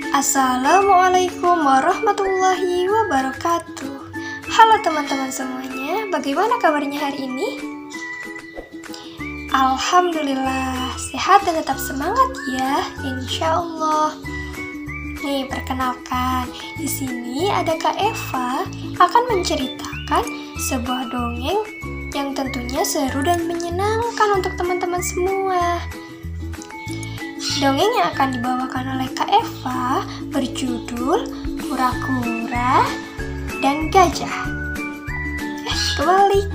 Assalamualaikum warahmatullahi wabarakatuh. Halo teman-teman semuanya, bagaimana kabarnya hari ini? Alhamdulillah, sehat dan tetap semangat ya, insya Allah. Nih, perkenalkan, di sini ada Kak Eva akan menceritakan sebuah dongeng yang tentunya seru dan menyenangkan untuk teman-teman semua. Dongeng yang akan dibawakan oleh Kak Eva berjudul Kura-Kura dan Gajah. Kebalik.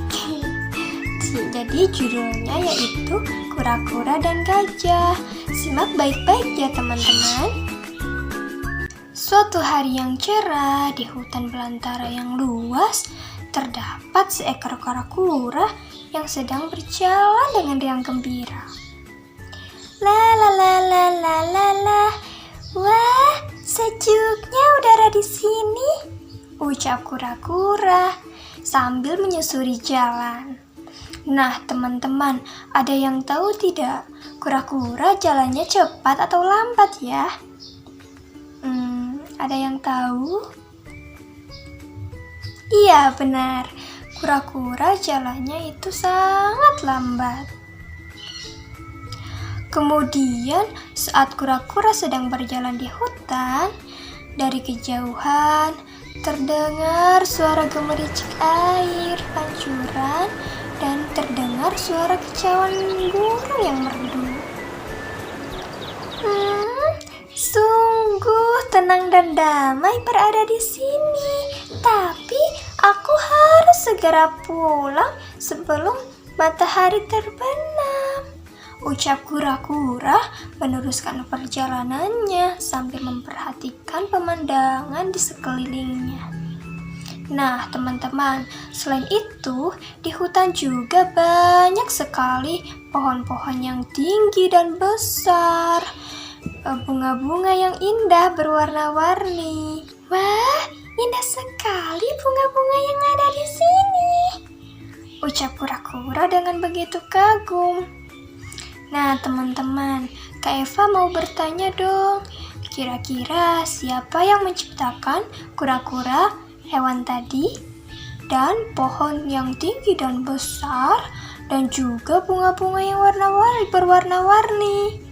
Jadi judulnya yaitu Kura-Kura dan Gajah. Simak baik-baik ya teman-teman. Suatu hari yang cerah di hutan belantara yang luas, terdapat seekor kura-kura yang sedang berjalan dengan riang gembira. La la la la la la la. Wah, sejuknya udara di sini, ucap kura-kura sambil menyusuri jalan. Nah, teman-teman, ada yang tahu tidak? Kura-kura jalannya cepat atau lambat ya? Ada yang tahu? Iya, benar. Kura-kura jalannya itu sangat lambat. Kemudian, saat kura-kura sedang berjalan di hutan, dari kejauhan terdengar suara gemericik air pancuran dan terdengar suara kicauan burung yang merdu. Sungguh tenang dan damai berada di sini. Tapi aku harus segera pulang sebelum matahari terbenam, ucap kura-kura meneruskan perjalanannya sambil memperhatikan pemandangan di sekelilingnya. Nah, teman-teman, selain itu, di hutan juga banyak sekali pohon-pohon yang tinggi dan besar. Bunga-bunga yang indah berwarna-warni. Wah, indah sekali bunga-bunga yang ada di sini, ucap kura-kura dengan begitu kagum. Nah, teman-teman, Kak Eva mau bertanya dong, kira-kira siapa yang menciptakan kura-kura, hewan tadi, dan pohon yang tinggi dan besar, dan juga bunga-bunga yang berwarna-warni?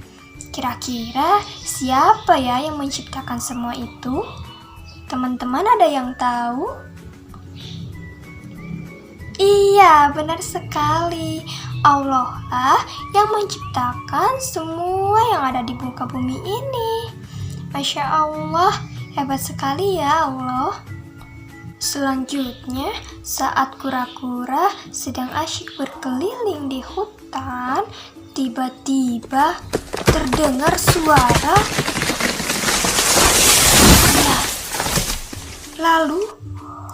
Kira-kira siapa ya yang menciptakan semua itu? Teman-teman ada yang tahu? Iya, benar sekali. Allah lah yang menciptakan semua yang ada di muka bumi ini. Masya Allah, hebat sekali ya Allah. Selanjutnya, saat kura-kura sedang asyik berkeliling di hutan, tiba-tiba terdengar suara. Lalu,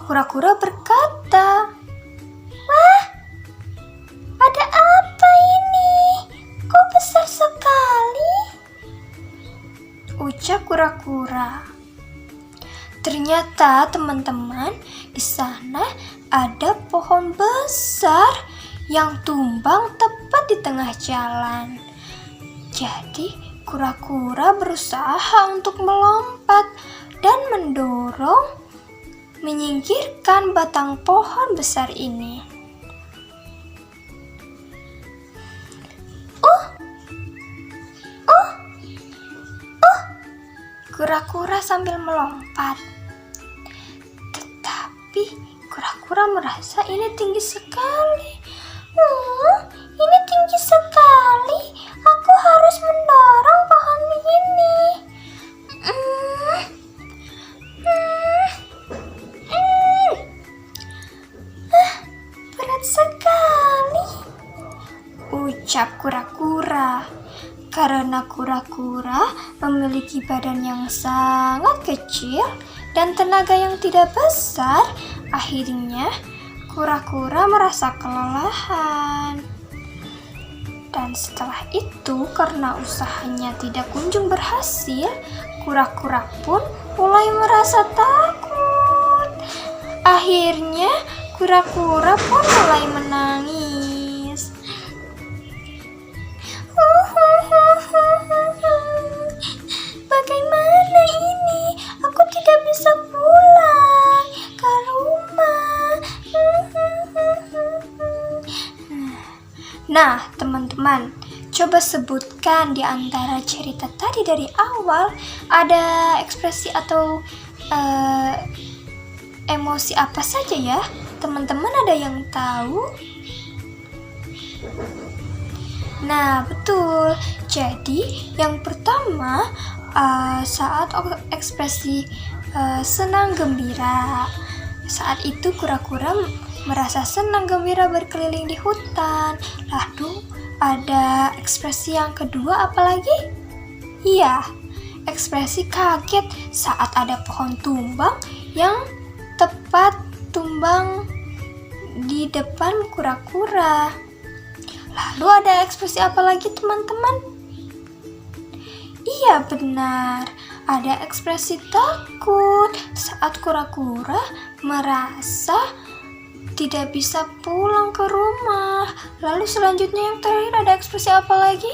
kura-kura berkata, "Wah, ada apa ini? Kok besar sekali?" ucap kura-kura. Ternyata teman-teman, di sana ada pohon besar yang tumbang tepat di tengah jalan. Jadi kura-kura berusaha untuk melompat dan mendorong, menyingkirkan batang pohon besar ini. Kura-kura sambil melompat. Tetapi kura-kura merasa ini tinggi sekali. Ini tinggi sekali. Aku harus mendorong pohon ini. Berat sekali, ucap kura-kura. Karena kura-kura memiliki badan yang sangat kecil dan tenaga yang tidak besar, akhirnya kura-kura merasa kelelahan. Dan setelah itu, karena usahanya tidak kunjung berhasil, kura-kura pun mulai merasa takut. Akhirnya, kura-kura pun mulai menangis. Bagaimana ini? teman-teman, coba sebutkan di antara cerita tadi dari awal ada ekspresi atau emosi apa saja ya? Teman-teman ada yang tahu? Nah, betul. Jadi, yang pertama saat ekspresi senang gembira. Saat itu kura-kura merasa senang gembira berkeliling di hutan. Lalu ada ekspresi yang kedua apalagi? Iya, ekspresi kaget saat ada pohon tumbang yang tepat tumbang di depan kura-kura. Lalu ada ekspresi apa lagi teman-teman? Iya benar, ada ekspresi takut saat kura-kura merasa tidak bisa pulang ke rumah. Lalu selanjutnya yang terakhir ada ekspresi apa lagi?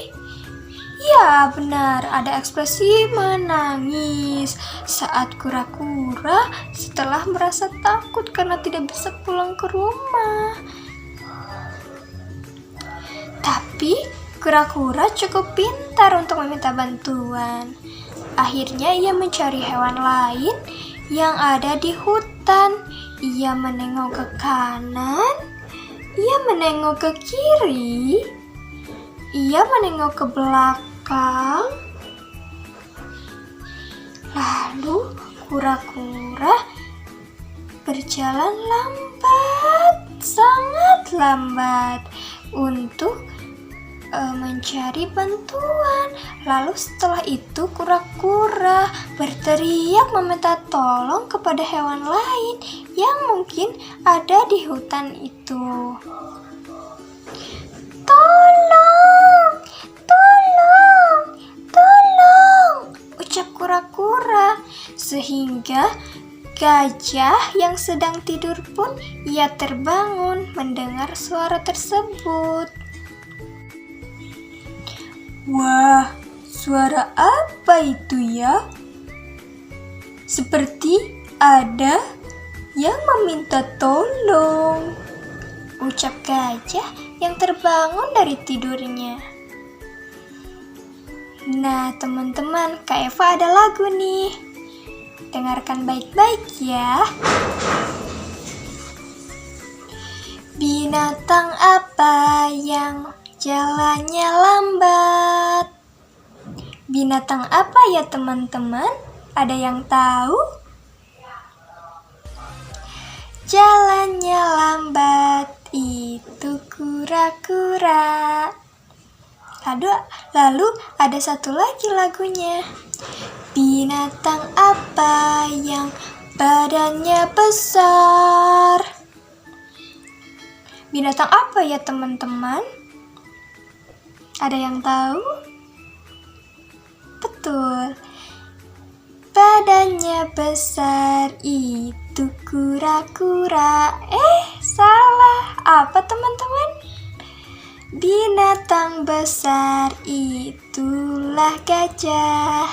Ya benar, ada ekspresi menangis saat kura-kura setelah merasa takut karena tidak bisa pulang ke rumah. Tapi kura-kura cukup pintar untuk meminta bantuan. Akhirnya ia mencari hewan lain yang ada di hutan. Ia menengok ke kanan, ia menengok ke kiri, ia menengok ke belakang. Lalu kura-kura berjalan lambat, sangat lambat untuk mencari bantuan. Lalu setelah itu kura-kura berteriak meminta tolong kepada hewan lain yang mungkin ada di hutan itu. Tolong, tolong, tolong, ucap kura-kura, sehingga gajah yang sedang tidur pun ia terbangun mendengar suara tersebut. Wah, suara apa itu ya? Seperti ada yang meminta tolong, ucap gajah yang terbangun dari tidurnya. Nah, teman-teman, Kak Eva ada lagu nih. Dengarkan baik-baik ya. Binatang apa yang jalannya lambat? Binatang apa ya teman-teman? Ada yang tahu? Jalannya lambat itu kura-kura. Lalu ada satu lagi lagunya. Binatang apa yang badannya besar? Binatang apa ya teman-teman? Ada yang tahu? Betul. Badannya besar itu kura-kura. Salah. Apa teman-teman? Binatang besar itulah gajah.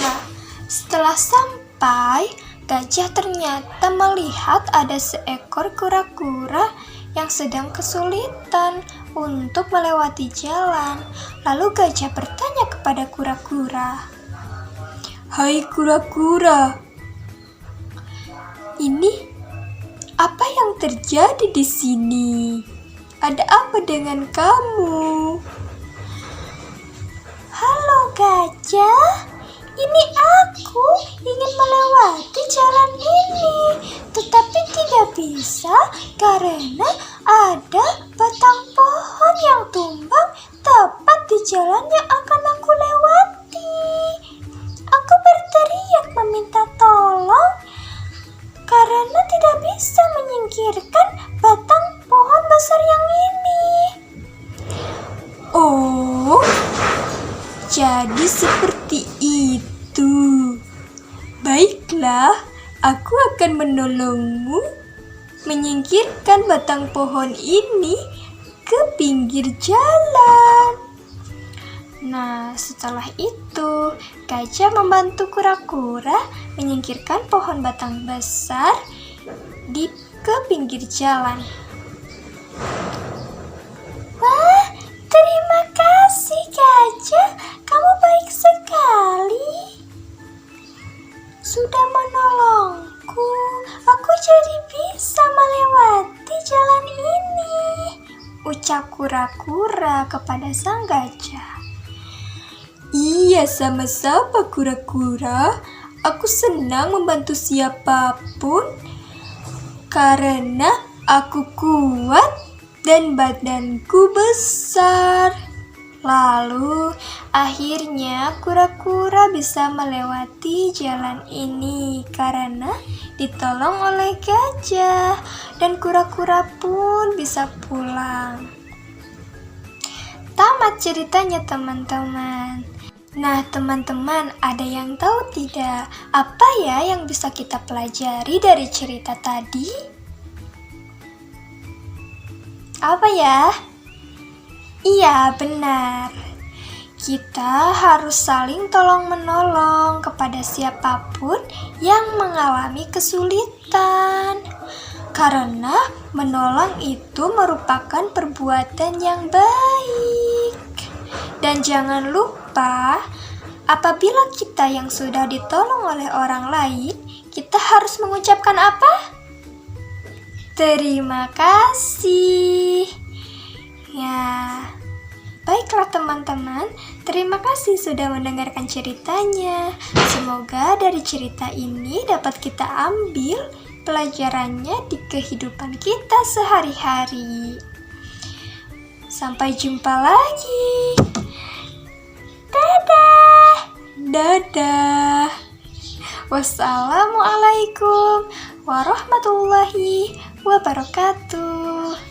Nah, setelah sampai, gajah ternyata melihat ada seekor kura-kura yang sedang kesulitan untuk melewati jalan. Lalu gajah bertanya kepada kura-kura, "Hai kura-kura, ini apa yang terjadi di sini? Ada apa dengan kamu?" "Halo gajah, ini aku ingin melewati jalan ini, tetapi tidak bisa karena ada batang pohon yang tumbang tepat di jalan yang akan aku lewati. Aku berteriak meminta tolong karena tidak bisa menyingkirkan batang pohon besar yang ini." Oh, jadi seperti itu. Baiklah, aku akan menolongmu menyingkirkan batang pohon ini ke pinggir jalan. Nah, setelah itu, gajah membantu kura-kura menyingkirkan pohon batang besar ke pinggir jalan. ucap kura-kura kepada sang gajah. Iya, sama-sama kura-kura. Aku senang membantu siapapun karena aku kuat dan badanku besar. Lalu, akhirnya kura-kura bisa melewati jalan ini karena ditolong oleh gajah, dan kura-kura pun bisa pulang. Tamat ceritanya, teman-teman. Nah, teman-teman, ada yang tahu tidak apa ya yang bisa kita pelajari dari cerita tadi? Apa ya? Iya, benar. Kita harus saling tolong-menolong kepada siapapun yang mengalami kesulitan. Karena menolong itu merupakan perbuatan yang baik. Dan jangan lupa, apabila kita yang sudah ditolong oleh orang lain, kita harus mengucapkan apa? Terima kasih. Ya, baiklah teman-teman, terima kasih sudah mendengarkan ceritanya. Semoga dari cerita ini dapat kita ambil pelajarannya di kehidupan kita sehari-hari. Sampai jumpa lagi. Dadah. Dadah. Wassalamualaikum warahmatullahi wabarakatuh.